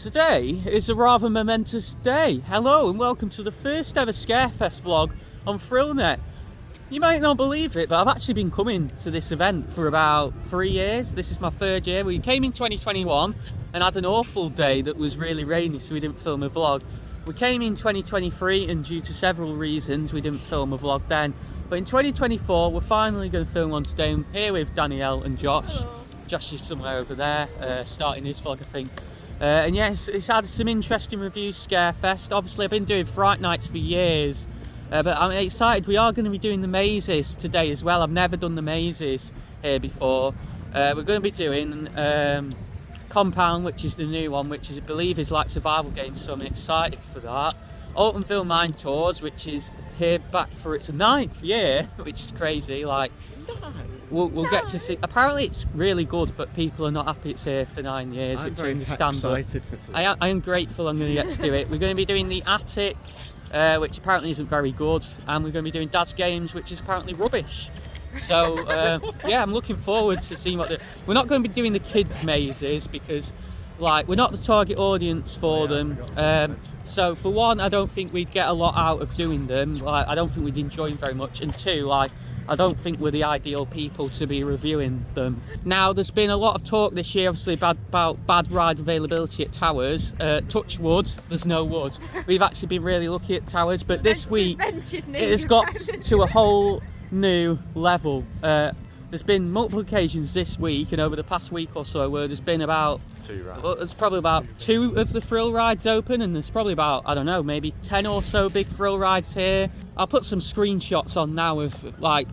Today is a rather momentous day. Hello and welcome to the first ever Scarefest vlog on FastFoodNet. You might not believe it, but I've actually been coming to this event for about 3 years. This is my third year. We came in 2021 and had an awful day that was really rainy, so we didn't film a vlog. We came in 2023 and due to several reasons we didn't film a vlog then. But in 2024 we're finally going to film one today. I'm here with Danielle and Josh. Hello. Josh is somewhere over there, starting his vlog I think. And yes, it's had some interesting reviews, Scarefest. Obviously I've been doing Fright Nights for years, but I'm excited. We are going to be doing the mazes today as well. I've never done the mazes here before. We're going to be doing Compound, which is the new one, which is, I believe is like survival games, so I'm excited for that. Altonville Mine Tours, which is here back for its 9th year, which is crazy. Like, we'll get to see. Apparently it's really good, but people are not happy it's here for 9 years, which I understand. Excited for today. I am grateful I'm going to get to do it. We're going to be doing the Attic, which apparently isn't very good, and we're going to be doing Daz Games, which is apparently rubbish. So yeah, I'm looking forward to seeing what we're not going to be doing the kids mazes because like we're not the target audience for them. So for one, I don't think we'd get a lot out of doing them. Like I don't think we'd enjoy them very much, and two, like I don't think we're the ideal people to be reviewing them. Now, there's been a lot of talk this year, obviously, about bad ride availability at Towers. Touch wood, there's no wood. We've actually been really lucky at Towers, but this week it has got to a whole new level. There's been multiple occasions this week and over the past week or so where there's been about there's probably about 2 of the thrill rides open, and there's probably about, I don't know, maybe 10 or so big thrill rides here. I'll put some screenshots on now of like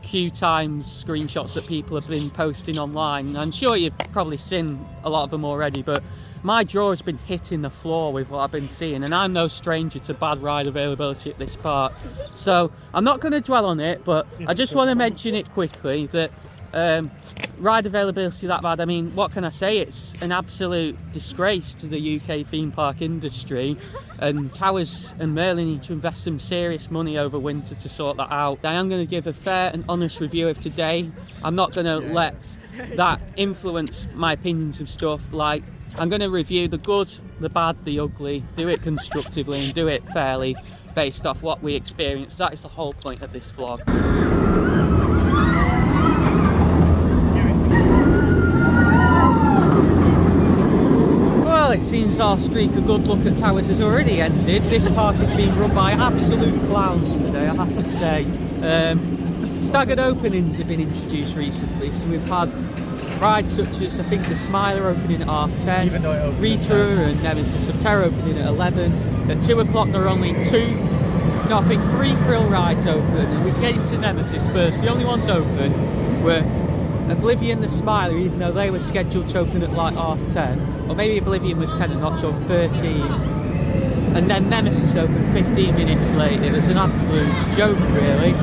queue times screenshots that people have been posting online. I'm sure you've probably seen a lot of them already, but my jaw has been hitting the floor with what I've been seeing, and I'm no stranger to bad ride availability at this park. So I'm not going to dwell on it, but I just want to mention it quickly that ride availability that bad. I mean, what can I say? It's an absolute disgrace to the UK theme park industry, and Towers and Merlin need to invest some serious money over winter to sort that out. I am going to give a fair and honest review of today. I'm not going to let that influence my opinions of stuff. Like, I'm going to review the good, the bad, the ugly, do it constructively and do it fairly based off what we experienced. That is the whole point of this vlog. Well, it seems our streak of good luck at Towers has already ended. This park is being run by absolute clowns today, I have to say. Staggered openings have been introduced recently, so we've had rides such as, I think, the Smiler opening at 10:30, Rita and Nemesis Reborn opening at 11. At 2 o'clock there are only 3 thrill rides open, and we came to Nemesis first. The only ones open were Oblivion, the Smiler, even though they were scheduled to open at like 10:30, or maybe Oblivion was 10 and not so 13. And then Nemesis opened 15 minutes late. It was an absolute joke, really.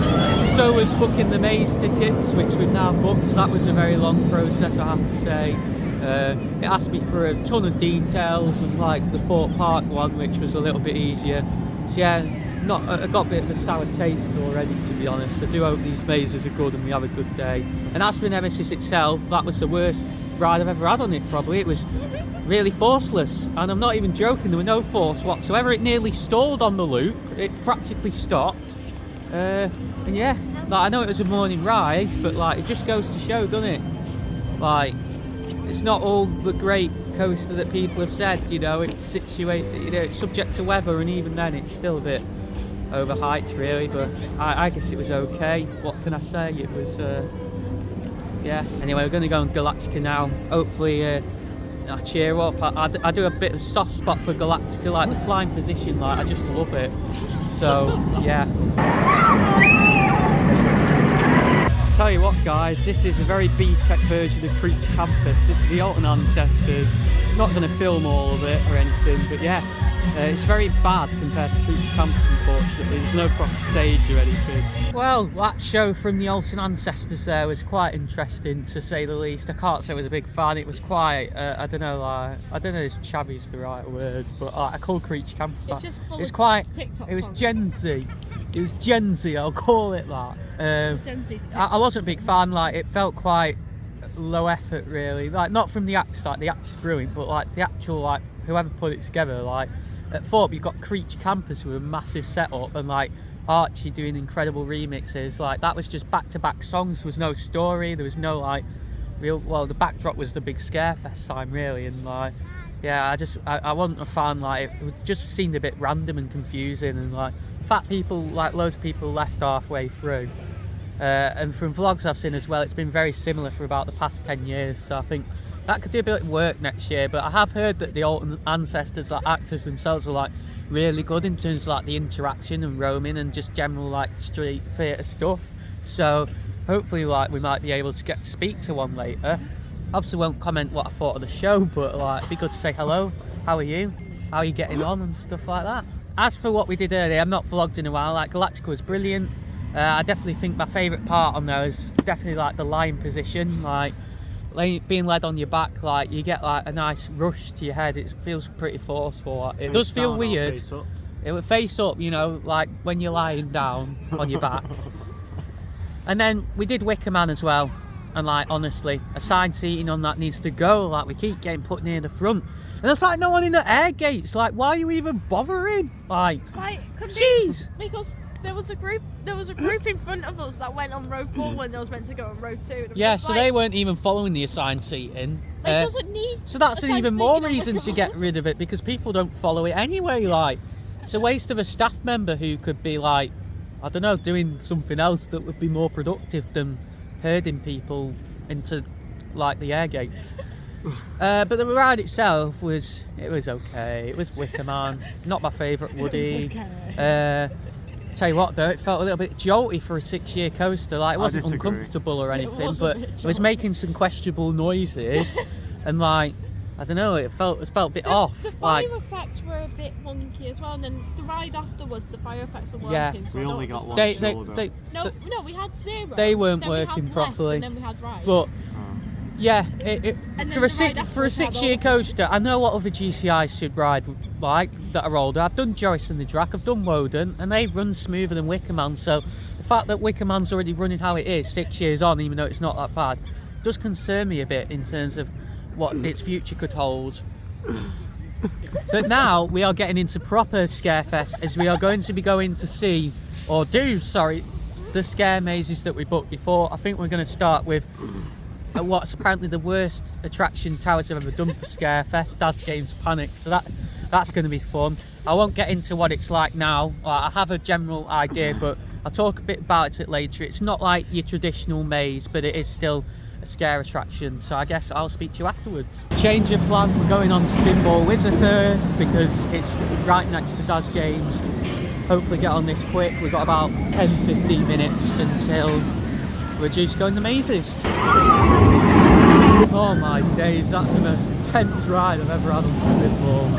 So was booking the maze tickets, which we've now booked. That was a very long process, I have to say. It asked me for a ton of details, and like the Fort Park one, which was a little bit easier. So yeah, I got a bit of a sour taste already, to be honest. I do hope these mazes are good and we have a good day. And as for Nemesis itself, that was the worst ride I've ever had on it, probably. It was really forceless, and I'm not even joking, there were no force whatsoever. It nearly stalled on the loop, it practically stopped. And yeah, like, I know it was a morning ride, but like it just goes to show, doesn't it? Like, it's not all the great coaster that people have said, you know, it's situated, you know, it's subject to weather, and even then it's still a bit overhyped really, but I guess it was okay. What can I say? It was yeah, anyway, we're going to go on Galactica now. Hopefully I cheer up. I do a bit of a soft spot for Galactica, like the flying position, like I just love it. So yeah. I'll tell you what guys, this is a very B-Tech version of Creech Campus. This is the Alton Ancestors. I'm not going to film all of it or anything, but yeah, it's very bad compared to Creech Campus, unfortunately. There's no proper stage or anything. Well, that show from the Alton Ancestors there was quite interesting, to say the least. I can't say I was a big fan. It was quite, I don't know, like, I don't know if chavvy's the right word, but I call Creech Campus that. It's just full it was quite, TikTok it was songs. Gen Z. It was Gen Z, I'll call it that. Gen Z's I wasn't a big fan. Like, it felt quite low effort really, like not from the actors, like the actors brilliant, but like the actual like whoever put it together. Like at Thorpe, you've got Creech Campus with a massive setup, and like Archie doing incredible remixes. Like that was just back-to-back songs. There was no story. There was no like real. Well, the backdrop was the big Scarefest sign, really, and like. Yeah, I wasn't a fan. Like it just seemed a bit random and confusing, and like fat people, like loads of people left halfway through. And from vlogs I've seen as well, it's been very similar for about the past 10 years. So I think that could do a bit of work next year. But I have heard that the Alton ancestors, like actors themselves, are like really good in terms of like the interaction and roaming and just general like street theatre stuff. So hopefully, like we might be able to get to speak to one later. Obviously won't comment what I thought of the show, but like it'd be good to say hello. How are you? How are you getting on and stuff like that. As for what we did earlier, I've not vlogged in a while. Like Galactica was brilliant. I definitely think my favourite part on there is definitely like the line position, like being led on your back. Like you get like a nice rush to your head. It feels pretty forceful. It does feel weird. It would face up, you know, like when you're lying down on your back. And then we did Wickerman as well. And like honestly, assigned seating on that needs to go. Like we keep getting put near the front, and there's like no one in the air gates. Like why are you even bothering? Like jeez. Because there was a group in front of us that went on row 4 when they was meant to go on row 2. Yeah, so they weren't even following the assigned seating. It doesn't need. So that's even more reason to get rid of it, because people don't follow it anyway. Like it's a waste of a staff member who could be like, I don't know, doing something else that would be more productive than herding people into like the air gates. But the ride itself was okay. It was Wickerman, not my favourite Woody. Tell you what though, it felt a little bit jolty for a 6-year coaster. Like it wasn't uncomfortable or anything, but it was making some questionable noises, and like I don't know, it felt a bit off. The fire effects were a bit wonky as well, and then the ride afterwards, the fire effects were working. Yeah, so we only got one. No, we had 0. They weren't then working properly. And then we had ride. But yeah, for a 6-year coaster, I know what other GCIs should ride like that are older. I've done Joyce and the Drac, I've done Woden, and they run smoother than Wickerman. So the fact that Wickerman's already running how it is 6 years on, even though it's not that bad, does concern me a bit in terms of what its future could hold. But now we are getting into proper Scarefest, as we are going to be going to see, or do, sorry, the scare mazes that we booked before. I think we're going to start with what's apparently the worst attraction Towers have ever done for Scarefest, Daz Games Panic. So that's going to be fun. I won't get into what it's like now. I have a general idea, but I'll talk a bit about it later. It's not like your traditional maze, but it is still a scare attraction, so I guess I'll speak to you afterwards. Change of plan, we're going on Spinball Wizard first because it's right next to Daz Games. Hopefully get on this quick. We've got about 10-15 minutes until we're due to go in the mazes. Oh my days, that's the most intense ride I've ever had on Spinball.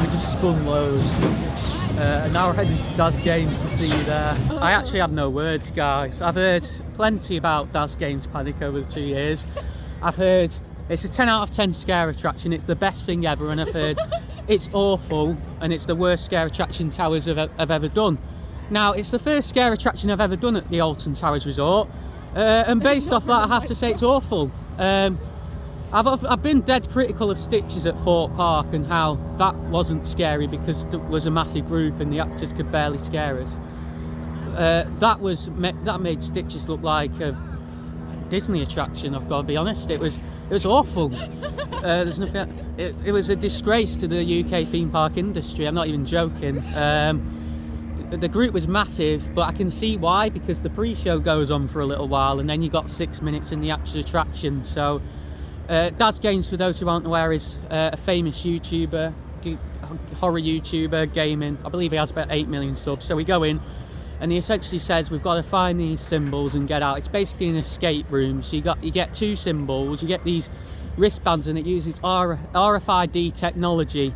We just spun loads. And now we're heading to Daz Games to see you there. I actually have no words, guys. I've heard plenty about Daz Games Panic over the 2 years. I've heard it's a 10 out of 10 scare attraction. It's the best thing ever, and I've heard it's awful and it's the worst scare attraction Towers have ever done. Now, it's the first scare attraction I've ever done at the Alton Towers Resort, and based off that, I have to say it's awful. I've been dead critical of Stitches at Thorpe Park and how that wasn't scary because there was a massive group and the actors could barely scare us. That made Stitches look like a Disney attraction. I've got to be honest. It was awful. There's nothing. It was a disgrace to the UK theme park industry. I'm not even joking. The group was massive, but I can see why, because the pre-show goes on for a little while and then you got 6 minutes in the actual attraction. So. Daz Games, for those who aren't aware, is a famous YouTuber, horror YouTuber, gaming. I believe he has about 8 million subs. So we go in and he essentially says we've got to find these symbols and get out. It's basically an escape room. So you get 2 symbols, you get these wristbands, and it uses RFID technology.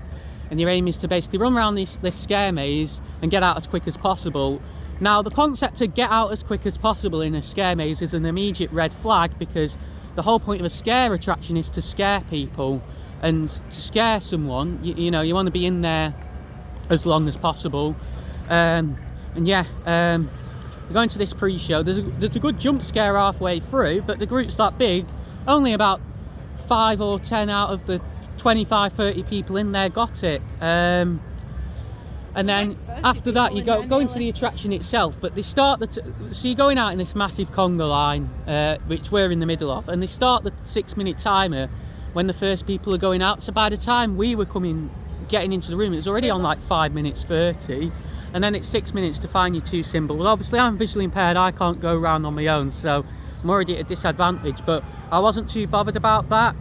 And your aim is to basically run around this scare maze and get out as quick as possible. Now, the concept to get out as quick as possible in a scare maze is an immediate red flag, because the whole point of a scare attraction is to scare people, and to scare someone, you know, you want to be in there as long as possible. We're going to this pre-show. There's a good jump scare halfway through, but the group's that big, only about 5 or 10 out of the 25, 30 people in there got it. And then after that, you go into the attraction itself. But they start so you're going out in this massive conga line, which we're in the middle of, and they start the 6-minute timer when the first people are going out. So by the time we were getting into the room, it was already on like 5 minutes 30, and then it's 6 minutes to find your 2 symbols. Well, obviously I'm visually impaired, I can't go around on my own, so I'm already at a disadvantage, but I wasn't too bothered about that,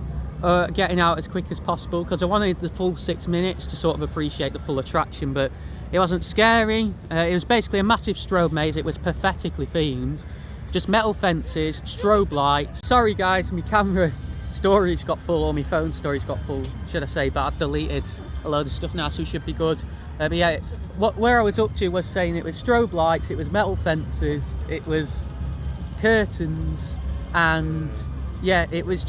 getting out as quick as possible, because I wanted the full 6 minutes to sort of appreciate the full attraction. But it wasn't scary. It was basically a massive strobe maze. It was pathetically themed, just metal fences, strobe lights. Sorry guys, my camera storage got full, or my phone storage got full, should I say, but I've deleted a load of stuff now, so it should be good. But yeah, where I was up to was saying it was strobe lights, it was metal fences, it was curtains, and yeah, it was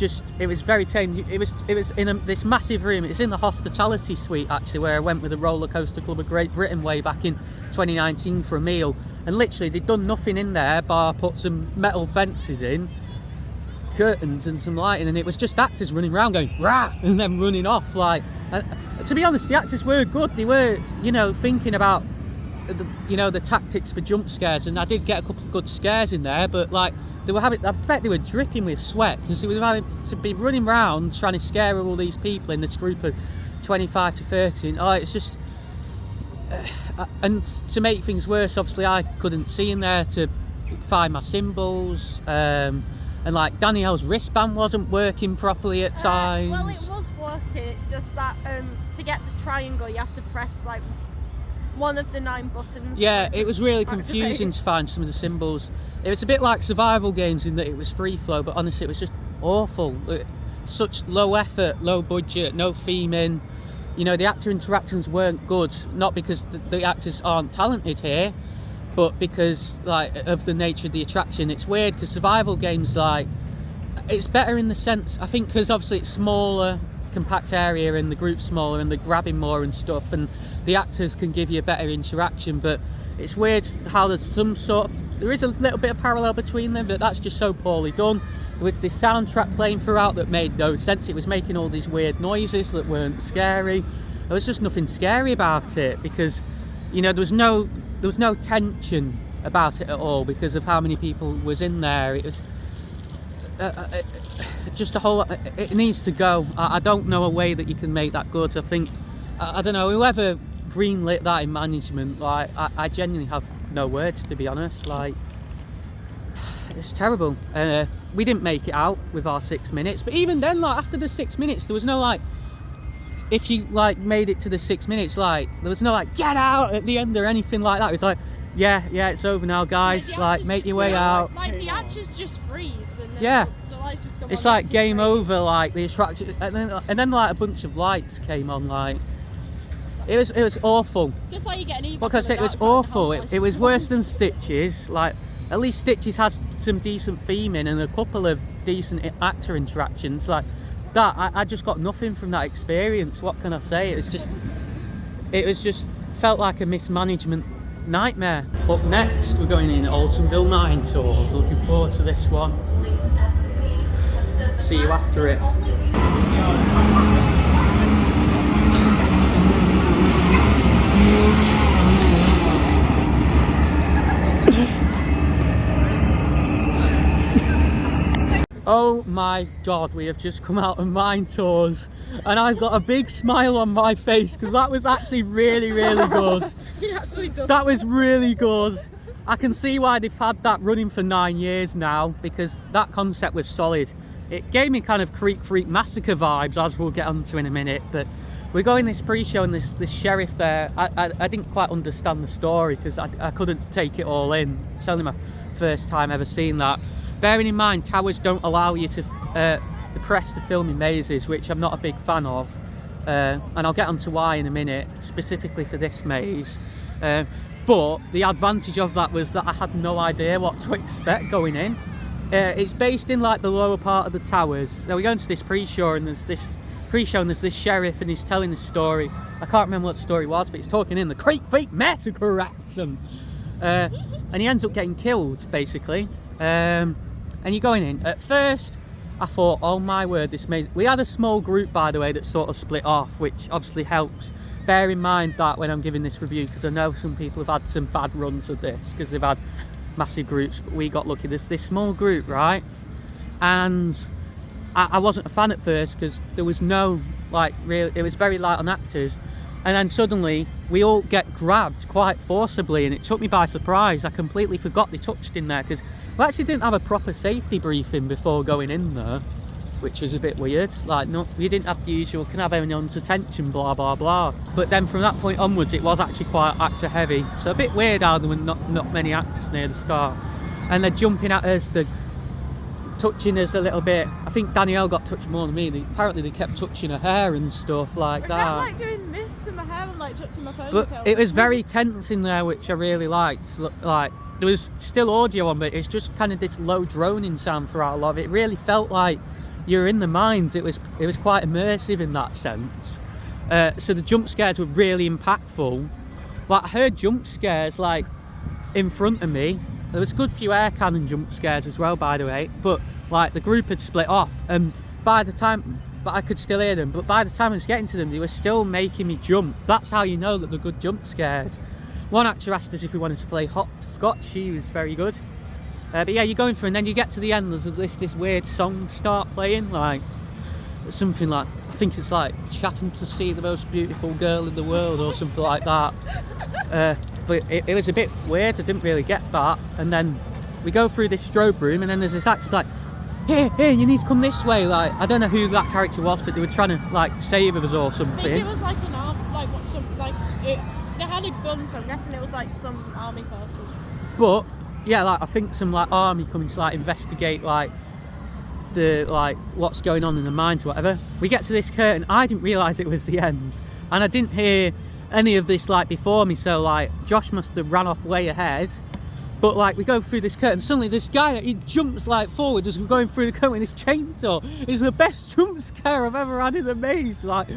very tame. It was in this massive room. It's in the hospitality suite actually, where I went with the Roller Coaster Club of Great Britain way back in 2019 for a meal, and literally they'd done nothing in there bar put some metal fences in, curtains and some lighting, and it was just actors running around going rah and then running off. Like, to be honest, the actors were good. They were, you know, thinking about the tactics for jump scares, and I did get a couple of good scares in there, but like they were having, I bet they were dripping with sweat, because they were having to be running around trying to scare all these people in this group of 25 to 30. And, it's just and to make things worse, obviously I couldn't see in there to find my symbols, and like Danielle's wristband wasn't working properly at times. Well, it was working, it's just that to get the triangle you have to press like one of the 9 buttons. Yeah, it was really confusing to find some of the symbols. It was a bit like survival games in that it was free flow, but honestly it was just awful. Such low effort, low budget, no theming. You know, the actor interactions weren't good, not because the actors aren't talented here, but because like of the nature of the attraction. It's weird because survival games, like, it's better in the sense, I think, because obviously it's smaller, compact area, and the group's smaller and they're grabbing more and stuff, and the actors can give you a better interaction. But it's weird how there is a little bit of parallel between them, but that's just so poorly done. There was this soundtrack playing throughout that made no sense. It was making all these weird noises that weren't scary. There was just nothing scary about it, because, you know, there was no tension about it at all because of how many people was in there. It was just a whole, it needs to go. I don't know a way that you can make that good. I think, I don't know, whoever greenlit that in management, like, I genuinely have no words, to be honest. Like, it's terrible. We didn't make it out with our 6 minutes, but even then, like, after the 6 minutes, there was no, like, if you like made it to the 6 minutes, like, there was no like get out at the end or anything like that. It was like, yeah, it's over now, guys. Yeah, like, make your way out. Like, the actors just freeze, and then yeah, the lights just come on. It's like game over. Like, the attraction, and then like a bunch of lights came on. Like, it was awful. Just like you get an ebook. What can I say? It was awful. It was worse than Stitches. Like, at least Stitches has some decent theming and a couple of decent actor interactions. Like that, I just got nothing from that experience. What can I say? It was just felt like a mismanagement nightmare. Up next, we're going in Altonville Mine Tours. Looking forward to this one. See you after it. Oh my god, we have just come out of Mine Tours, and I've got a big smile on my face because that was actually really, really good. That was really good. I can see why they've had that running for 9 years now, because that concept was solid. It gave me kind of Creek Freak Massacre vibes, as we'll get onto in a minute. But we're going this pre-show, and this sheriff there, I didn't quite understand the story because I couldn't take it all in. It's only my first time ever seeing that. Bearing in mind, towers don't allow you to the press to film in mazes, which I'm not a big fan of, and I'll get onto why in a minute, specifically for this maze. But the advantage of that was that I had no idea what to expect going in. It's based in like the lower part of the towers. Now we go into this pre-show, and there's this sheriff, and he's telling the story. I can't remember what the story was, but he's talking in the Creek Freak Massacre accent, and he ends up getting killed basically. And you're going in. At first, I thought, oh my word, this maze. We had a small group, by the way, that sort of split off, which obviously helps. Bear in mind that when I'm giving this review, because I know some people have had some bad runs of this because they've had massive groups, but we got lucky. There's this small group, right? And I wasn't a fan at first because there was no, like, real, it was very light on actors. And then suddenly we all get grabbed quite forcibly, and it took me by surprise. I completely forgot they touched in there because we actually didn't have a proper safety briefing before going in there, which was a bit weird. Like, no, we didn't have the usual, can have anyone's attention, blah, blah, blah. But then from that point onwards, it was actually quite actor heavy. So a bit weird how there were not many actors near the start. And they're jumping at us, they're touching us a little bit. I think Danielle got touched more than me. Apparently they kept touching her hair and stuff like that. I kept, like, doing this to my hair and, like, touching my ponytail. But it was very tense in there, which I really liked. Like, there was still audio on, but it's just kind of this low droning sound throughout a lot of it. It really felt like you're in the mines. It was quite immersive in that sense. So the jump scares were really impactful. Like, I heard jump scares like in front of me. There was a good few air cannon jump scares as well, by the way. But like, the group had split off, and by the time, but I could still hear them. But by the time I was getting to them, they were still making me jump. That's how you know that they're good jump scares. One actor asked us if we wanted to play hopscotch. She was very good. But yeah, you're going through, and then you get to the end, there's this weird song start playing, like something like, I think it's like "Chapping to See the Most Beautiful Girl in the World" or something like that. But it was a bit weird, I didn't really get that. And then we go through this strobe room, and then there's this actor's like, here, you need to come this way. Like, I don't know who that character was, but they were trying to like save us or something. I think it was like an arm, like what some, like, they had a gun, so I'm guessing it was like some army person. But yeah, like, I think some like army coming to like investigate like the, like, what's going on in the mines or whatever. We get to this curtain, I didn't realise it was the end, and I didn't hear any of this like before me, so like Josh must have ran off way ahead. But like, we go through this curtain, suddenly this guy, he jumps like forward as we're going through the curtain with his chainsaw. It's the best jump scare I've ever had in the maze. Like,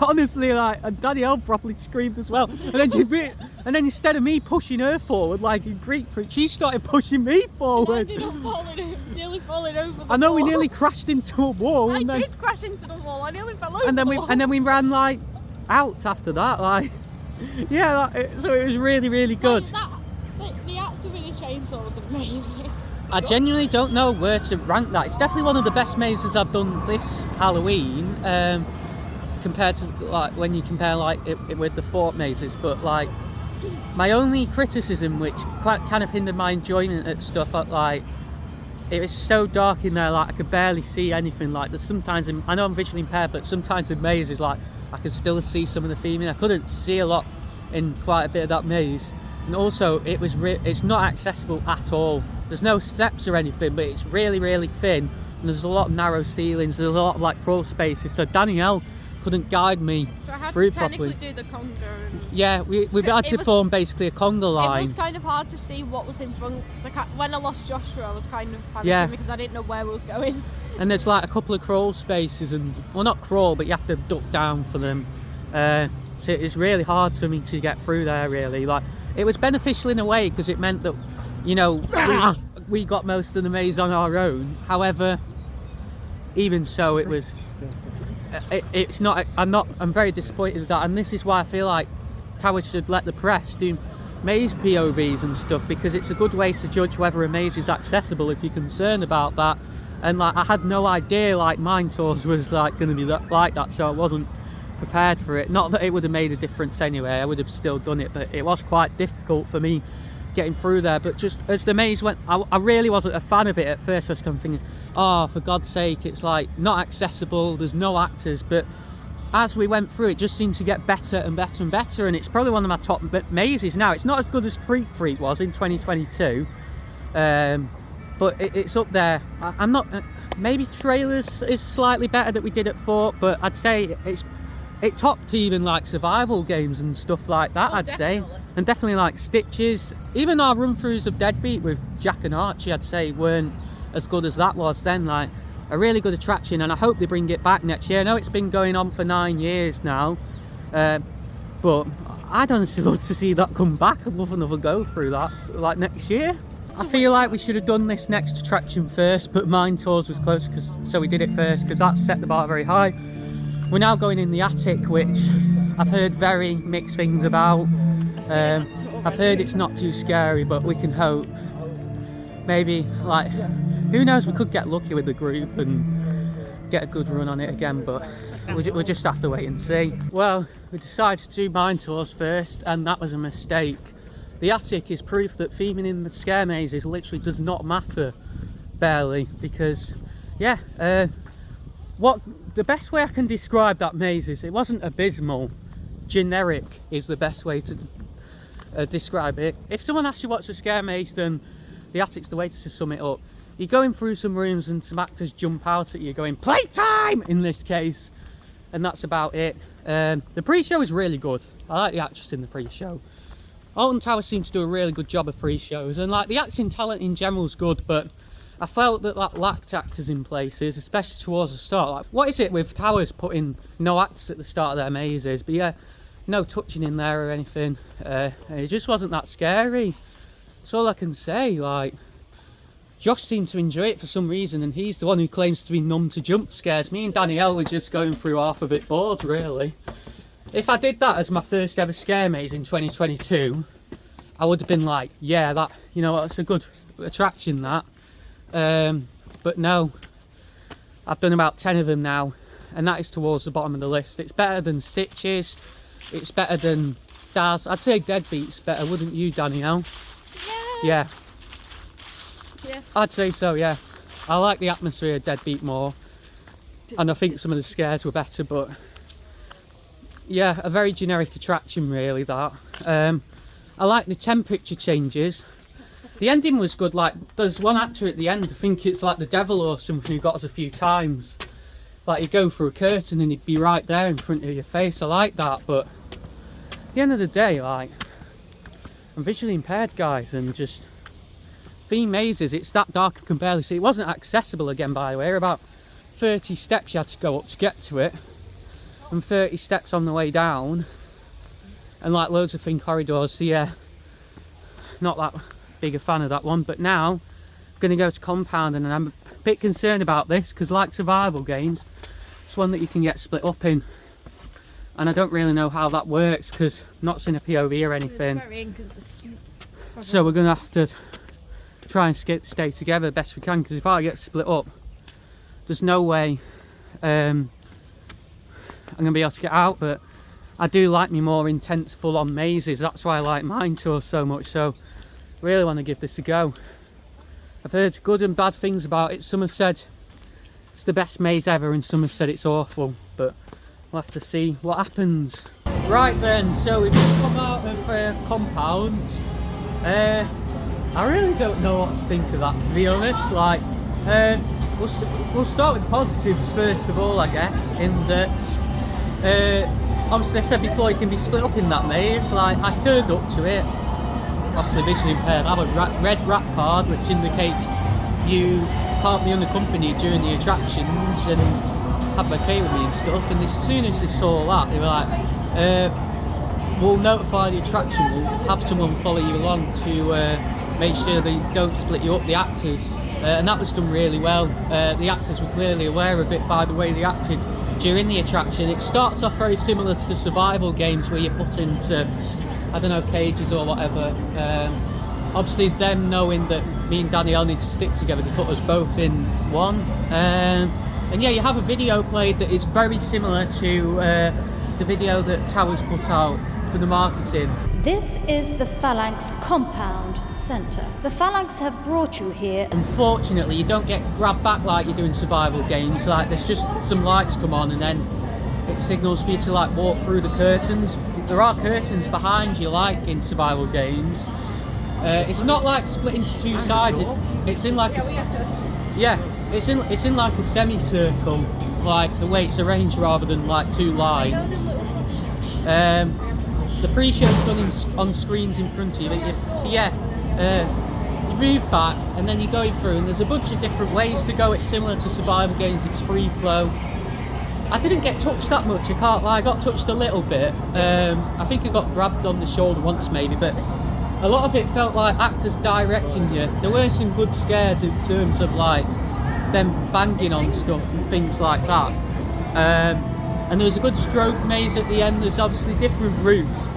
honestly, like, and Danielle properly screamed as well. And then instead of me pushing her forward like in Greek freak, she started pushing me forward. I ended up nearly falling over the I know, wall. we nearly crashed into a wall. I and then, did crash into the wall. I nearly fell over. and then the wall. we ran like out after that. Like, yeah, so it was really, really good. The actor with the chainsaw was amazing. I genuinely don't know where to rank that. It's definitely one of the best mazes I've done this Halloween, compared to like when you compare like it with the fort mazes. But like, my only criticism, which kind of hindered my enjoyment at stuff, like, it was so dark in there, like I could barely see anything. Like, there's sometimes I know I'm visually impaired, but sometimes in mazes, like, I could still see some of the theming. I couldn't see a lot in quite a bit of that maze. And also, it's not accessible at all. There's no steps or anything, but it's really, really thin. And there's a lot of narrow ceilings. There's a lot of like crawl spaces. So Danielle couldn't guide me so I had through to technically properly. do the conga. And Yeah, we had to form basically a conga line. It was kind of hard to see what was in front. Cause when I lost Joshua, I was kind of panicking because I didn't know where we was going. And there's like a couple of crawl spaces, and well, not crawl, but you have to duck down for them. So it's really hard for me to get through there, really. Like, it was beneficial in a way because it meant that, you know, we got most of the maze on our own. However, even so, it was. It's not. I'm very disappointed with that, and this is why I feel like Towers should let the press do maze POVs and stuff, because it's a good way to judge whether a maze is accessible if you're concerned about that. And like, I had no idea like Mine Tours was like going to be like that, so I wasn't prepared for it. Not that it would have made a difference anyway, I would have still done it, but it was quite difficult for me getting through there. But just as the maze went, I really wasn't a fan of it at first. I was kind of thinking, oh, for God's sake, it's like not accessible, there's no actors. But as we went through, it just seemed to get better and better and better, and it's probably one of my top mazes now. It's not as good as Creek Freak was in 2022, but it's up there. I'm not, maybe Trailers is slightly better that we did at Fort, but I'd say it topped even like survival games and stuff like that. I'd say, and definitely like Stitches. Even our run-throughs of Deadbeat with Jack and Archie, I'd say, weren't as good as that was then. Like, a really good attraction, and I hope they bring it back next year. I know it's been going on for 9 years now, but I'd honestly love to see that come back. I'd love another go through that like next year. I feel like we should have done this next attraction first, but Mine Tours was close, so we did it first because that set the bar very high. We're now going in the attic, which I've heard very mixed things about. I've heard it's not too scary, but we can hope. Maybe, like, who knows, we could get lucky with the group and get a good run on it again, but we'll just have to wait and see. Well, we decided to do Mine Tours first, and that was a mistake. The attic is proof that theming in the scare mazes literally does not matter, barely, because, yeah, the best way I can describe that maze is it wasn't abysmal. Generic is the best way to describe it. If someone asks you what's a scare maze, then the attic's the way to sum it up. You're going through some rooms and some actors jump out at you going, playtime, in this case, and that's about it. The pre-show is really good. I like the actress in the pre-show. Alton Towers seems to do a really good job of pre-shows, and like the acting talent in general is good, but I felt that lacked actors in places, especially towards the start. Like, what is it with Towers putting no actors at the start of their mazes? But yeah, no touching in there or anything. It just wasn't that scary. That's all I can say. Like, Josh seemed to enjoy it for some reason, and he's the one who claims to be numb to jump scares. Me and Danielle were just going through half of it bored, really. If I did that as my first ever scare maze in 2022, I would have been like, yeah, that, you know, it's a good attraction, that. But no, I've done about 10 of them now, and that is towards the bottom of the list. It's better than Stitches, it's better than Daz. I'd say Deadbeat's better, wouldn't you, Danielle? Yeah. Yeah. I'd say so, yeah. I like the atmosphere of Deadbeat more, and I think some of the scares were better, but yeah, a very generic attraction, really, that. I like the temperature changes. The ending was good. Like, there's one actor at the end, I think it's like the devil or something, who got us a few times. Like, you go through a curtain and he'd be right there in front of your face. I like that, but at the end of the day, like, I'm visually impaired, guys, and just theme mazes, it's that dark I can barely see. It wasn't accessible again, by the way. About 30 steps you had to go up to get to it, and 30 steps on the way down, and like loads of thin corridors. So yeah, not that big a fan of that one. But now I'm going to go to Compound, and I'm a bit concerned about this because, like survival games, it's one that you can get split up in, and I don't really know how that works because I'm not seeing a POV or anything. It's very inconsistent. So we're going to have to try and stay together the best we can, because if I get split up, there's no way I'm going to be able to get out. But I do like me more intense full-on mazes. That's why I like Mine Tours so much. So really want to give this a go. I've heard good and bad things about it. Some have said it's the best maze ever, and some have said it's awful, but we'll have to see what happens. Right then, so we've just come out of Compound. I really don't know what to think of that, to be honest. Like, we'll start with positives first of all, I guess, in that obviously I said before, you can be split up in that maze. Like, I turned up to it, obviously visually impaired. I have a red wrap card which indicates you can't be unaccompanied during the attractions, and have okay with me and stuff. And as soon as they saw that, they were like, we'll notify the attraction, we'll have someone follow you along to make sure they don't split you up, the actors. And that was done really well. The actors were clearly aware of it by the way they acted during the attraction. It starts off very similar to the survival games where you're put into, I don't know, cages or whatever. Obviously them knowing that me and Danielle need to stick together, they put us both in one. And yeah, you have a video played that is very similar to the video that Towers put out for the marketing. This is the Phalanx Compound Centre. The Phalanx have brought you here. Unfortunately, you don't get grabbed back like you do in survival games. Like, there's just some lights come on and then it signals for you to like walk through the curtains. There are curtains behind you like in survival games. It's not like split into two sides. It's in like it's in like a semicircle, like the way it's arranged, rather than like two lines. The pre-show's done on screens in front of you. You move back and then you're going through, and there's a bunch of different ways to go. It's similar to survival games. It's free flow. I didn't get touched that much, I can't lie. I got touched a little bit. I think I got grabbed on the shoulder once maybe, but a lot of it felt like actors directing you. There were some good scares in terms of like them banging on stuff and things like that. And there was a good stroke maze at the end. There's obviously different routes.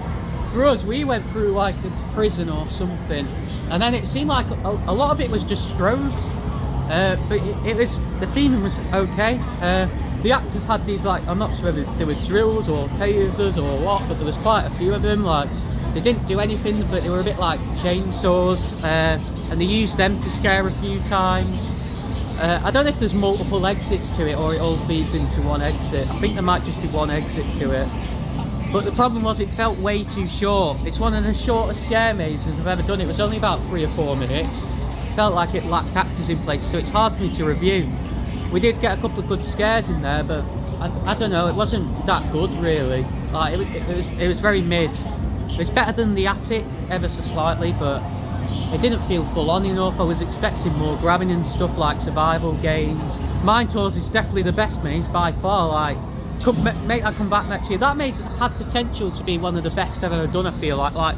For us, we went through like a prison or something, and then it seemed like a lot of it was just strobes. But it was, the theming was okay. The actors had these, like, I'm not sure whether they were drills or tasers or what, but there was quite a few of them. Like, they didn't do anything, but they were a bit like chainsaws, and they used them to scare a few times. I don't know if there's multiple exits to it or it all feeds into one exit. I think there might just be one exit to it. But the problem was it felt way too short. It's one of the shortest scare mazes I've ever done. It was only about 3 or 4 minutes. Felt like it lacked actors in place, so it's hard for me to review. We did get a couple of good scares in there, but I don't know, it wasn't that good really. Like it was very mid. It's better than the attic ever so slightly, but it didn't feel full on enough. I was expecting more grabbing and stuff like survival games. Mine Tours is definitely the best maze by far. Like, make that come back next year. That maze had potential to be one of the best I've ever done, I feel like.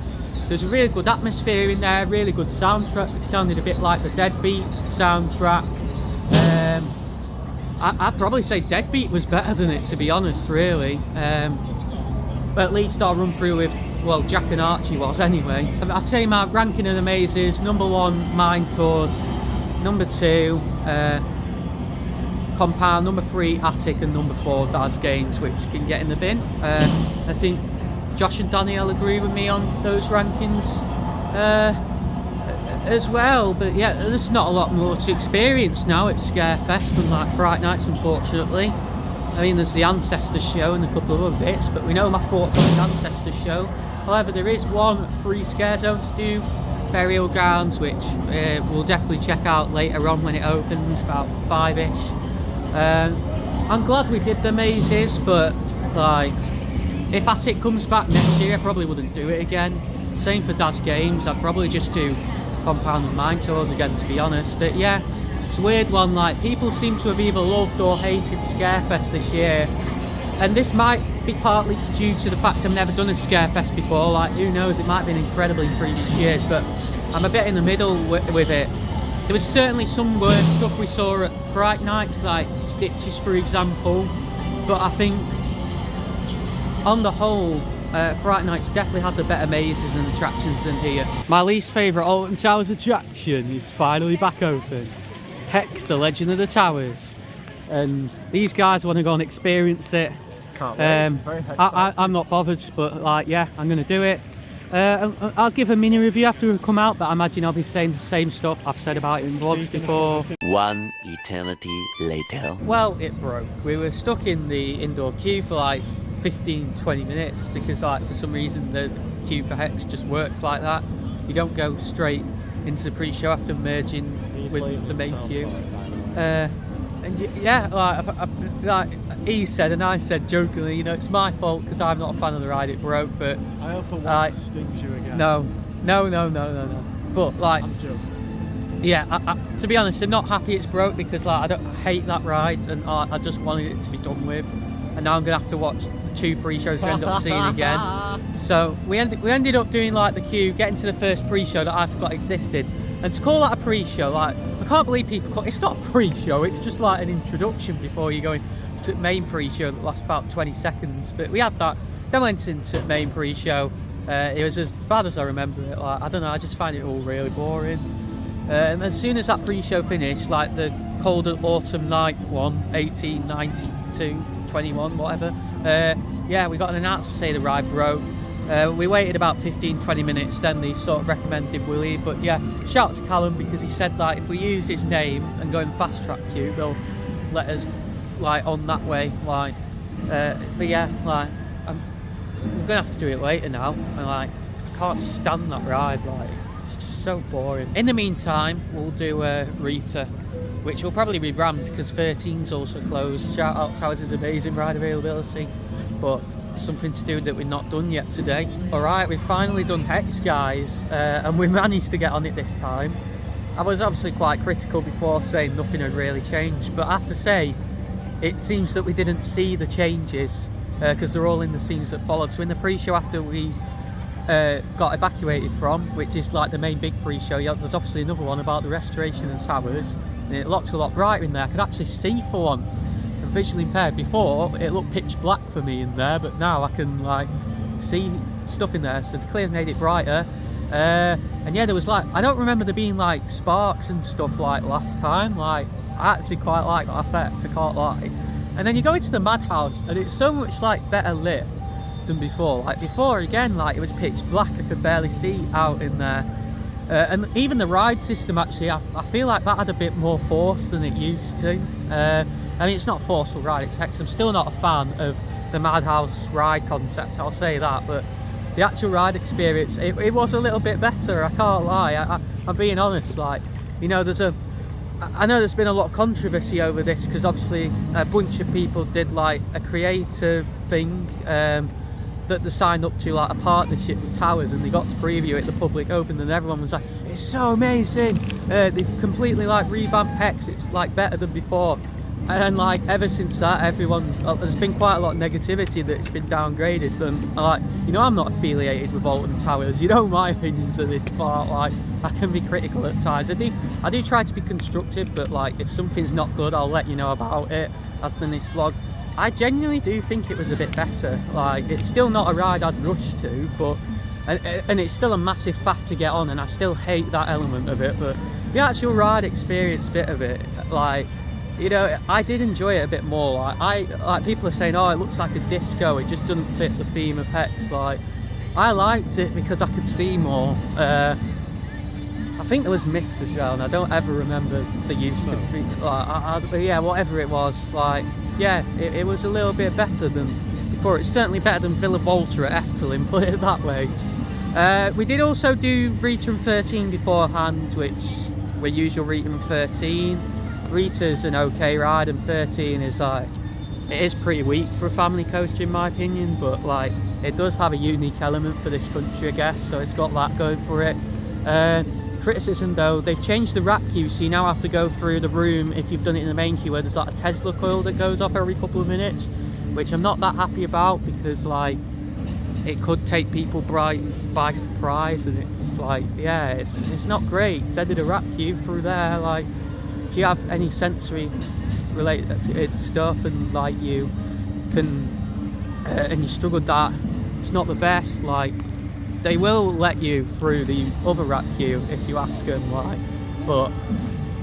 There's a really good atmosphere in there, really good soundtrack. It sounded a bit like the Deadbeat soundtrack. I'd probably say Deadbeat was better than it, to be honest, really. But at least I'll run through with, well, Jack and Archie was anyway. I'd say my ranking of the mazes: number 1, Mine Tours; number 2, Compound; number 3, Attic; and number 4, Daz Games, which can get in the bin. I think Josh and Danielle agree with me on those rankings as well. But yeah, there's not a lot more to experience now at Scarefest, unlike Fright Nights, unfortunately. I mean, there's the Ancestors show and a couple of other bits, but we know my thoughts on the Ancestors show. However, there is one free scare zone to do, Burial Grounds, which we'll definitely check out later on when it opens, about 5-ish. I'm glad we did the mazes, but like, if Attic comes back next year, I probably wouldn't do it again. Same for Daz Games, I'd probably just do Compound and Mine Tours again, to be honest. But yeah, it's a weird one. Like, people seem to have either loved or hated Scarefest this year, and this might be partly due to the fact I've never done a Scarefest before. Like, who knows, it might have been incredible in previous years, but I'm a bit in the middle with it. There was certainly some weird stuff we saw at Fright Nights, like Stitches, for example, but I think on the whole, Fright Nights definitely had the better mazes and attractions than here. My least favourite Alton Towers attraction is finally back open. Hex, the Legend of the Towers. And these guys want to go and experience it. Can't wait. Very exciting. I'm not bothered, but like, yeah, I'm going to do it. I'll give a mini review after we come out, but I imagine I'll be saying the same stuff I've said about it in vlogs before. One eternity later. Well, it broke. We were stuck in the indoor queue for like 15-20 minutes because, like, for some reason the queue for Hex just works like that. You don't go straight into the pre-show after merging with the main queue. And yeah, like he said and I said jokingly, you know, it's my fault because I'm not a fan of the ride, it broke, but I hope it won't stings you again. No. But like, I'm joking. Yeah, to be honest, I'm not happy it's broke because, like, I hate that ride, and I just wanted it to be done with, and now I'm gonna have to watch the 2 pre-shows we end up seeing again. So we ended up doing like the queue, getting to the first pre-show that I forgot existed, and to call that a pre-show, like, I can't believe people call it's not a pre-show, it's just like an introduction before you go into the main pre-show that lasts about 20 seconds. But we had that, then went into the main pre-show. It was as bad as I remember it. Like, I don't know, I just find it all really boring. And as soon as that pre-show finished, like the Cold Autumn Night one, 1892, 21, whatever, yeah, we got an announcement to say the ride broke. We waited about 15-20 minutes, then they sort of recommended we leave. But yeah, shout out to Callum, because he said that if we use his name and go in fast track queue, they'll let us like on that way. Like, but yeah, like, we're gonna have to do it later now. And like, I can't stand that ride. Like, it's just so boring. In the meantime, we'll do Rita, which will probably be rammed because 13's also closed. Shout out Towers is amazing ride availability, but something to do that we've not done yet today. Alright, we've finally done Hex, guys, and we managed to get on it this time. I was obviously quite critical before, saying nothing had really changed, but I have to say it seems that we didn't see the changes because they're all in the scenes that followed. So in the pre-show, after we got evacuated from, which is like the main big pre-show. There's obviously another one about the restoration and towers, and it looks a lot brighter in there. I could actually see for once. I'm visually impaired. Before it looked pitch black for me in there, but now I can like see stuff in there, so they clearly made it brighter. And yeah, there was like, I don't remember there being like sparks and stuff like last time. Like, I actually quite like that effect, I can't lie. And then you go into the madhouse and it's so much like better lit than before. Like before, again, like it was pitch black, I could barely see out in there. And even the ride system, actually, I feel like that had a bit more force than it used to. I mean, it's not a forceful ride, it's hex. I'm still not a fan of the madhouse ride concept, I'll say that, but the actual ride experience, it was a little bit better, I can't lie. I'm being honest, like, you know, I know there's been a lot of controversy over this, because obviously a bunch of people did like a creative thing that they signed up to, like a partnership with Towers, and they got to preview it at the public open, and everyone was like, it's so amazing, they've completely like revamped Hex, it's like better than before. And like ever since that, there's been quite a lot of negativity that it's been downgraded. And like, you know, I'm not affiliated with Alton Towers, you know my opinions of this part, like I can be critical at times. I do try to be constructive, but like if something's not good, I'll let you know about it, as in this vlog. I genuinely do think it was a bit better. Like, it's still not a ride I'd rush to, but and it's still a massive faff to get on, and I still hate that element of it, but the actual ride experience bit of it, like, you know, I did enjoy it a bit more. Like people are saying, oh, it looks like a disco, it just doesn't fit the theme of Hex. Like, I liked it because I could see more. I think there was mist as well, and I don't ever remember the use to be like, yeah, whatever it was. Like, yeah, it was a little bit better than before. It's certainly better than Villa Volta at Efteling, put it that way. We did also do Rita and 13 beforehand, which were usual Rita and 13. Rita's an okay ride, and 13 is like, it is pretty weak for a family coaster in my opinion, but like it does have a unique element for this country, I guess, so it's got that going for it. Criticism though, they've changed the wrap queue, so you now have to go through the room if you've done it in the main queue, where there's like a Tesla coil that goes off every couple of minutes, which I'm not that happy about, because like it could take people by surprise, and it's like, yeah, it's not great. Instead of the wrap queue through there, like if you have any sensory related stuff and like you can and you struggle with that, it's not the best. Like, they will let you through the other wrap queue if you ask them, like, but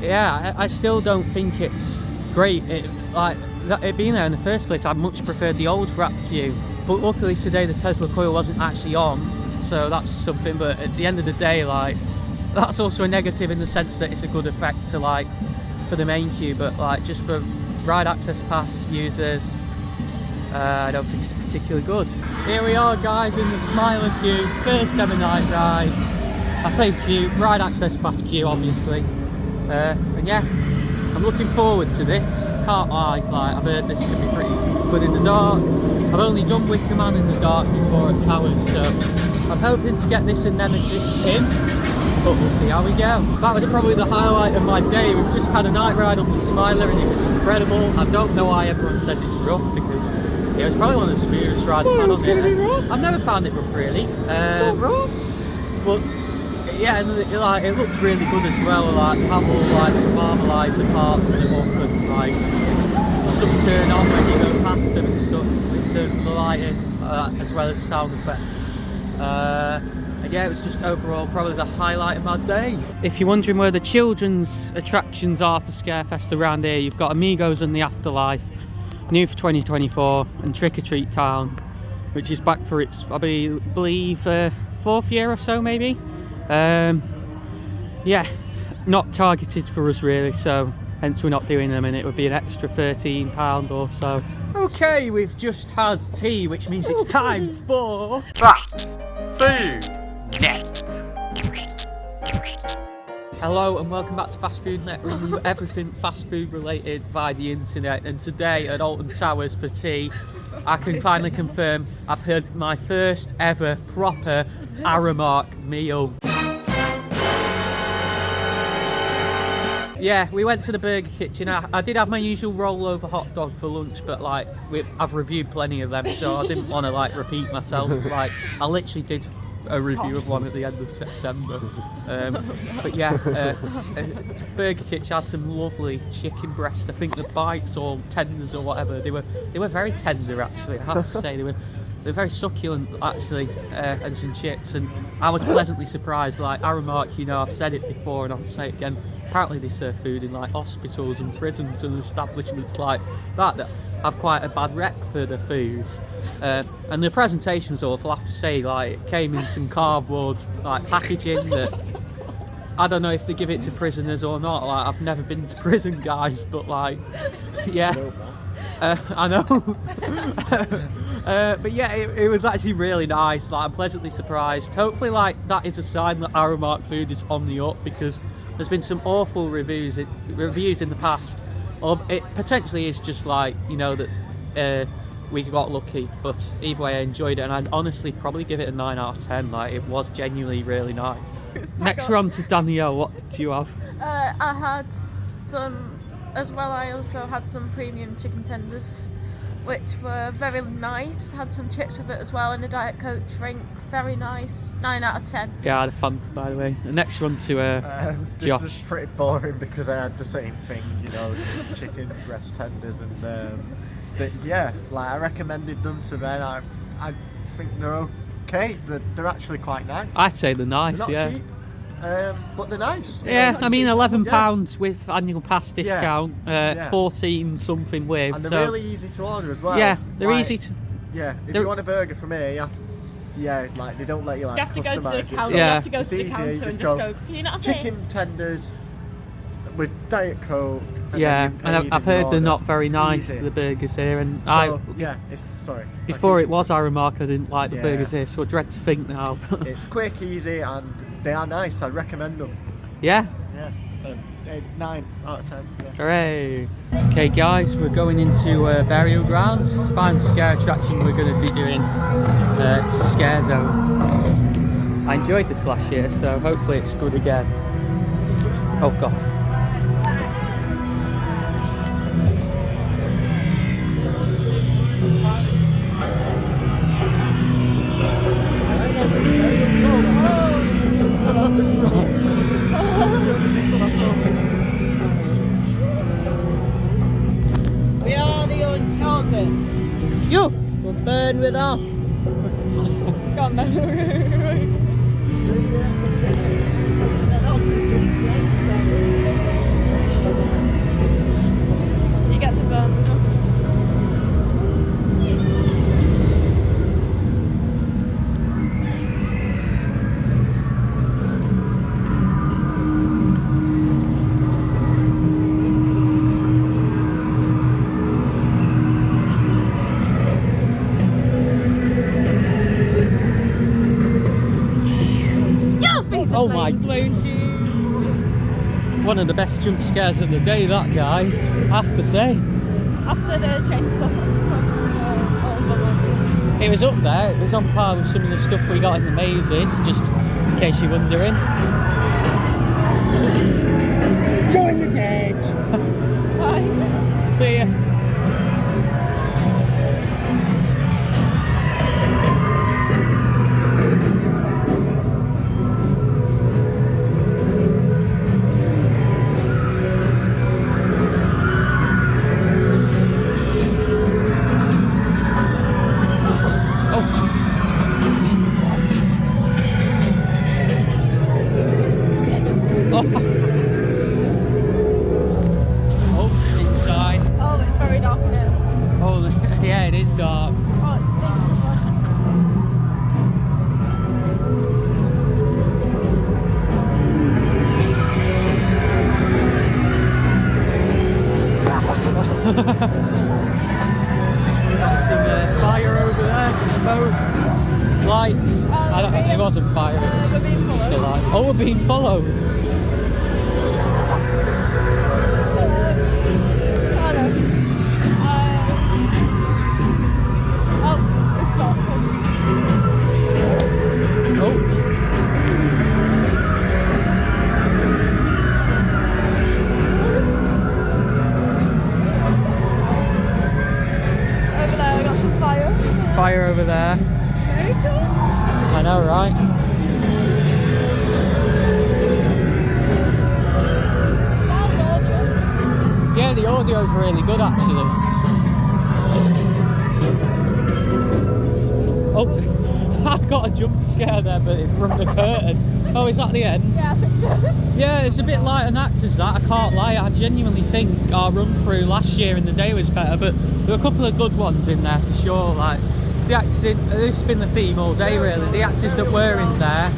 yeah, I still don't think it's great. It being there in the first place, I much preferred the old wrap queue, but luckily today the Tesla coil wasn't actually on, so that's something. But at the end of the day, like, that's also a negative in the sense that it's a good effect to like for the main queue, but like just for ride access pass users, I don't think it's particularly good. Here we are, guys, in the Smiler queue, first ever night ride. I say queue, ride access pass queue, obviously. And yeah, I'm looking forward to this. Can't lie, like, I've heard this could be pretty good in the dark. I've only done Wickerman in the dark before at Towers, so I'm hoping to get this and Nemesis in, but we'll see how we go. That was probably the highlight of my day. We've just had a night ride on the Smiler and it was incredible. I don't know why everyone says it's rough, because it was probably one of the smoothest rides I've had on it. I've never found it rough, really. But yeah, and it looks really good as well. Like, have all like the marmalizer parts of the book, and like some turn on when you go past them and stuff in terms of the lighting, as well as sound effects. And yeah, it was just overall probably the highlight of my day. If you're wondering where the children's attractions are for Scarefest around here, you've got Amigos and the Afterlife, new for 2024, and Trick or Treat Town, which is back for its, I believe, fourth year or so, maybe. Yeah, not targeted for us really, so hence we're not doing them, and it would be an extra £13 or so. Okay, we've just had tea, which means it's time for FastFoodNet. Hello and welcome back to FastFoodNet. We review everything fast food related via the internet, and today at Alton Towers for tea, I can finally confirm I've had my first ever proper Aramark meal. Yeah, we went to the Burger Kitchen. I did have my usual rollover hot dog for lunch, but like I've reviewed plenty of them, so I didn't want to like repeat myself. Like, I literally did a review of one at the end of September. But yeah, Burger Kitchen had some lovely chicken breast. I think the bites or tenders or whatever, they were very tender actually. I have to say they were very succulent actually, and some chips. And I was pleasantly surprised. Like Aramark, you know, I've said it before and I'll say it again. Apparently they serve food in like hospitals and prisons and establishments like that have quite a bad rep for the foods, and the presentation was awful. I have to say, like it came in some cardboard like packaging that I don't know if they give it to prisoners or not. Like I've never been to prison, guys, but like yeah, I know. But yeah, it was actually really nice. Like I'm pleasantly surprised. Hopefully, like that is a sign that Aramark food is on the up, because there's been some awful reviews in the past. Or it potentially is just like, you know, that we got lucky, but either way I enjoyed it, and I'd honestly probably give it a 9 out of 10. Like it was genuinely really nice. Next we're on to Danielle. What did you have? I had some as well. I also had some premium chicken tenders, which were very nice. Had some chips with it as well, and a Diet Coke drink. Very nice. 9 out of 10. Yeah, I had a Fanta, by the way. The next one to Josh. This is pretty boring because I had the same thing, you know, chicken breast tenders, and yeah, like I recommended them to Ben. I think they're okay. They're actually quite nice. I'd say they're nice. They're not cheap, but they're nice. Yeah, I mean, £11 yeah. with annual pass discount, Yeah. 14 something with. And they're really easy to order as well. Yeah, they're like, easy to. Yeah, if you want a burger from here, you have to. Yeah, like they don't let you like You have to go to the customise it. counter. So You Yeah. have to go it's to the easier, counter you and just just go, go. Can you not have chicken this? tenders with Diet Coke. And Yeah, then you and paid I've in your heard they're order. not very nice, Easy. the burgers here. And So, yeah, it's sorry. before it was Aramark, I didn't like the Yeah. burgers here, so I dread to think now. It's quick, easy, and they are nice. I recommend them. Yeah. Yeah, 9 out of 10. Yeah. Hooray! Okay, guys, we're going into burial grounds. Final scare attraction we're going to be doing. It's a scare zone. I enjoyed this last year, so hopefully it's good again. Oh God. We are the unchosen. You! Will burn with us. Go on, then. You get to burn with them. Oh my! Won't you? One of the best jump scares of the day, that, guys. I have to say. After the chainsaw. It was up there. It was on par with some of the stuff we got in the mazes, just in case you're wondering. Join the dead. Bye. See ya. Inside. Oh, it's very dark in here. Oh, yeah, it is dark. Oh, it stinks as well. Got some fire over there, smoke, lights. I don't, it wasn't fire, it was We're being just a followed. light. Oh, we're being followed. Oh, no. Oh, it stopped. Oh. Over there, I got some fire. Fire over there. Very cool. I know, right? Yeah, the audio's really good actually. Oh, I got a jump scare there, but from the curtain. Oh, is that the end? Yeah, I think so. Yeah, it's a bit light on actors that, I can't lie. I genuinely think our run through last year in the day was better, but there were a couple of good ones in there for sure. Like the actors in, this has been the theme all day really, the actors that were in there,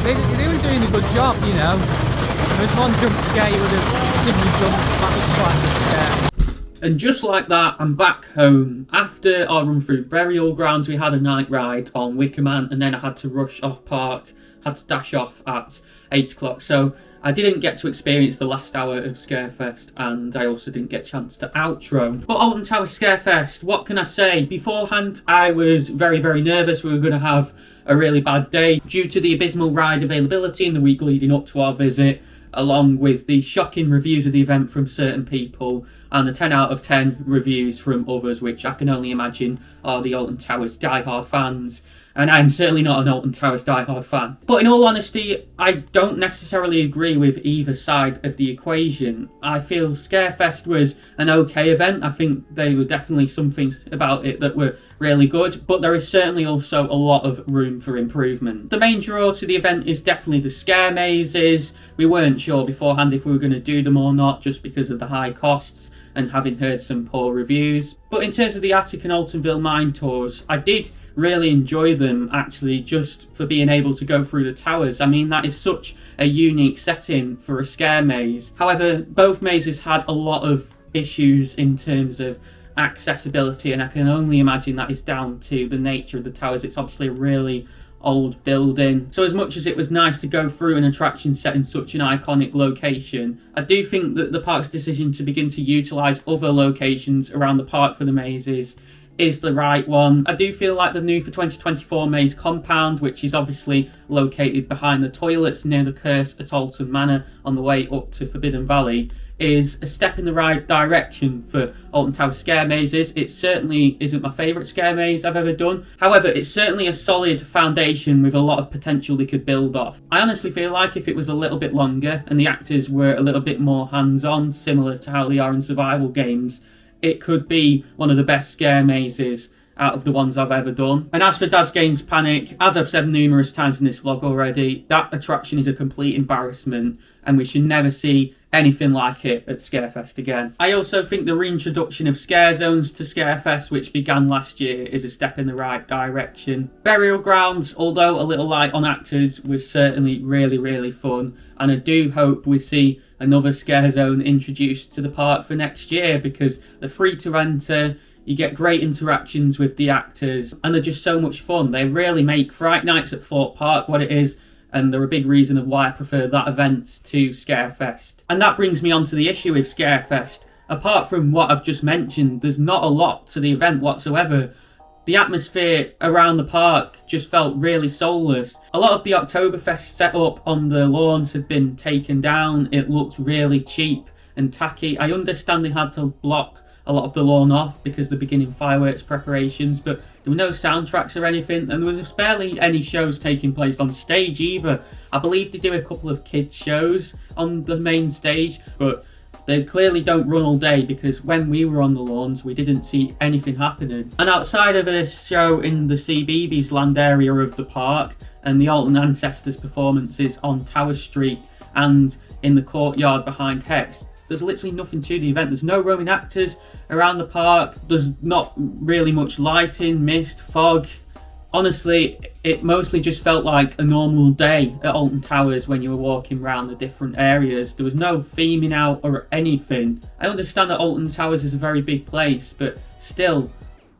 they were doing a good job, you know. There was one jump scare you would have seen me jump, that was quite a good scare. And just like that, I'm back home. After our run through burial grounds, we had a night ride on Wickerman, and then I had to rush off park, had to dash off at 8 o'clock. So I didn't get to experience the last hour of Scarefest, and I also didn't get a chance to outro. But Alton Towers Scarefest, what can I say? Beforehand, I was very, very nervous we were going to have a really bad day due to the abysmal ride availability in the week leading up to our visit, along with the shocking reviews of the event from certain people and the 10 out of 10 reviews from others, which I can only imagine are the Alton Towers diehard fans. And I'm certainly not an Alton Towers diehard fan. But in all honesty, I don't necessarily agree with either side of the equation. I feel Scarefest was an okay event. I think there were definitely some things about it that were really good, but there is certainly also a lot of room for improvement. The main draw to the event is definitely the scare mazes. We weren't sure beforehand if we were going to do them or not, just because of the high costs and having heard some poor reviews. But in terms of the Attic and Altonville Mine Tours, I did really enjoy them actually, just for being able to go through the towers. I mean, that is such a unique setting for a scare maze. However, both mazes had a lot of issues in terms of accessibility, and I can only imagine that is down to the nature of the towers. It's obviously a really old building, so as much as it was nice to go through an attraction set in such an iconic location, I do think that the park's decision to begin to utilise other locations around the park for the mazes is the right one. I do feel like the new for 2024 maze compound, which is obviously located behind the toilets near the Curse at Alton Manor on the way up to Forbidden Valley, is a step in the right direction for Alton Towers scare mazes. It certainly isn't my favourite scare maze I've ever done. However, it's certainly a solid foundation with a lot of potential they could build off. I honestly feel like if it was a little bit longer and the actors were a little bit more hands-on, similar to how they are in survival games, it could be one of the best scare mazes out of the ones I've ever done. And as for Daz Games Panic, as I've said numerous times in this vlog already, that attraction is a complete embarrassment and we should never see anything like it at Scarefest again. I also think the reintroduction of scare zones to Scarefest, which began last year, is a step in the right direction. Burial grounds, although a little light on actors, was certainly really, really fun, and I do hope we see another scare zone introduced to the park for next year, because they're free to enter, you get great interactions with the actors, and they're just so much fun. They really make Fright Nights at Fort Park what it is, and they're a big reason of why I prefer that event to Scarefest. And that brings me on to the issue with Scarefest. Apart from what I've just mentioned, there's not a lot to the event whatsoever. The atmosphere around the park just felt really soulless. A lot of the Oktoberfest setup on the lawns had been taken down. It looked really cheap and tacky. I understand they had to block a lot of the lawn off because they're beginning fireworks preparations, but there were no soundtracks or anything, and there was barely any shows taking place on stage either. I believe they do a couple of kids shows on the main stage, but they clearly don't run all day, because when we were on the lawns we didn't see anything happening. And outside of this show in the CBeebies land area of the park and the Alton Ancestors performances on Tower Street and in the courtyard behind Hex, there's literally nothing to the event. There's no roaming actors around the park. There's not really much lighting, mist, fog. Honestly, it mostly just felt like a normal day at Alton Towers when you were walking around the different areas. There was no theming out or anything. I understand that Alton Towers is a very big place, but still,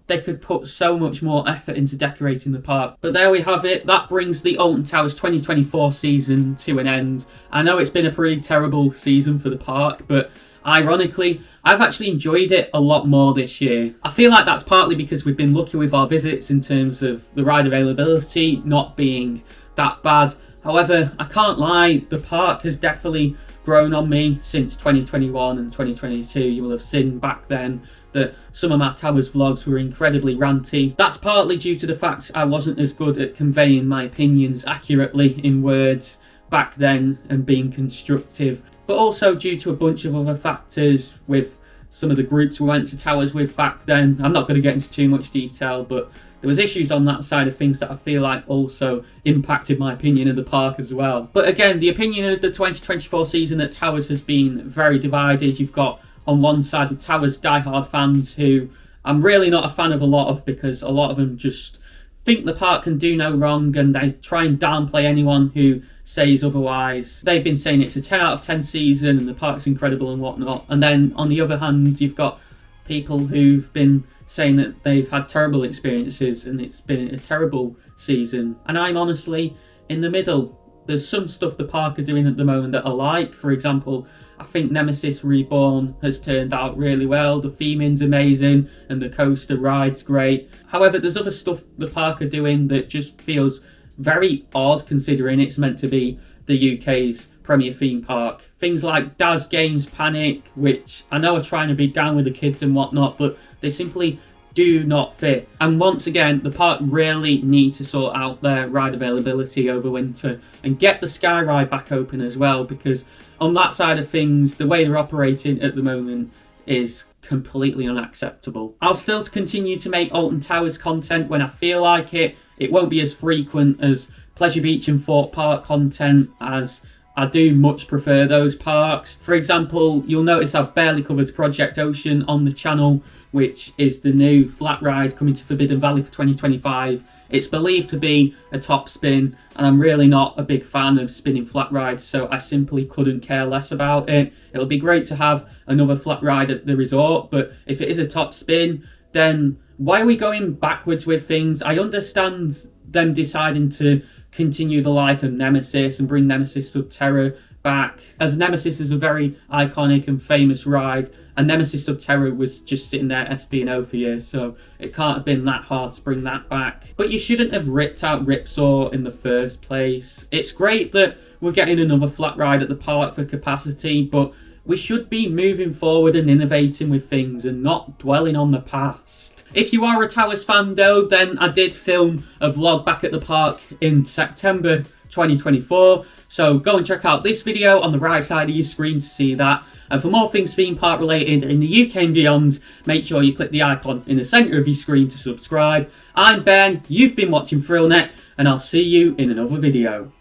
they could put so much more effort into decorating the park. But there we have it. That brings the Alton Towers 2024 season to an end. I know it's been a pretty terrible season for the park, but ironically, I've actually enjoyed it a lot more this year. I feel like that's partly because we've been lucky with our visits in terms of the ride availability not being that bad. However, I can't lie, the park has definitely grown on me since 2021 and 2022. You will have seen back then that some of my Towers vlogs were incredibly ranty. That's partly due to the fact I wasn't as good at conveying my opinions accurately in words back then and being constructive, but also due to a bunch of other factors with some of the groups we went to Towers with back then. I'm not going to get into too much detail, but there was issues on that side of things that I feel like also impacted my opinion of the park as well. But again, the opinion of the 2024 season at Towers has been very divided. You've got on one side the Towers diehard fans who I'm really not a fan of a lot of, because a lot of them just think the park can do no wrong and they try and downplay anyone who says otherwise. They've been saying it's a 10 out of 10 season and the park's incredible and whatnot. And then on the other hand, you've got people who've been saying that they've had terrible experiences and it's been a terrible season. And I'm honestly in the middle. There's some stuff the park are doing at the moment that I like. For example, I think Nemesis Reborn has turned out really well. The theming's amazing and the coaster ride's great. However, there's other stuff the park are doing that just feels very odd considering it's meant to be the UK's premier theme park. Things like Daz Games Panic, which I know are trying to be down with the kids and whatnot, but they simply do not fit. And once again, the park really need to sort out their ride availability over winter and get the Sky Ride back open as well, because on that side of things, the way they're operating at the moment is completely unacceptable. I'll still continue to make Alton Towers content when I feel like it. It won't be as frequent as Pleasure Beach and Thorpe Park content, as I do much prefer those parks. For example, you'll notice I've barely covered Project Ocean on the channel, which is the new flat ride coming to Forbidden Valley for 2025. It's believed to be a top spin, and I'm really not a big fan of spinning flat rides, so I simply couldn't care less about it. It'll be great to have another flat ride at the resort, but if it is a top spin, then why are we going backwards with things? I understand them deciding to continue the life of Nemesis and bring Nemesis Subterra back, as Nemesis is a very iconic and famous ride, and Nemesis Subterra was just sitting there SB&O for years, so it can't have been that hard to bring that back. But you shouldn't have ripped out Ripsaw in the first place. It's great that we're getting another flat ride at the park for capacity, but we should be moving forward and innovating with things and not dwelling on the past. If you are a Towers fan though, then I did film a vlog back at the park in September 2024, so go and check out this video on the right side of your screen to see that. And for more things theme park related in the UK and beyond, make sure you click the icon in the centre of your screen to subscribe. I'm Ben, you've been watching ThrillNet, and I'll see you in another video.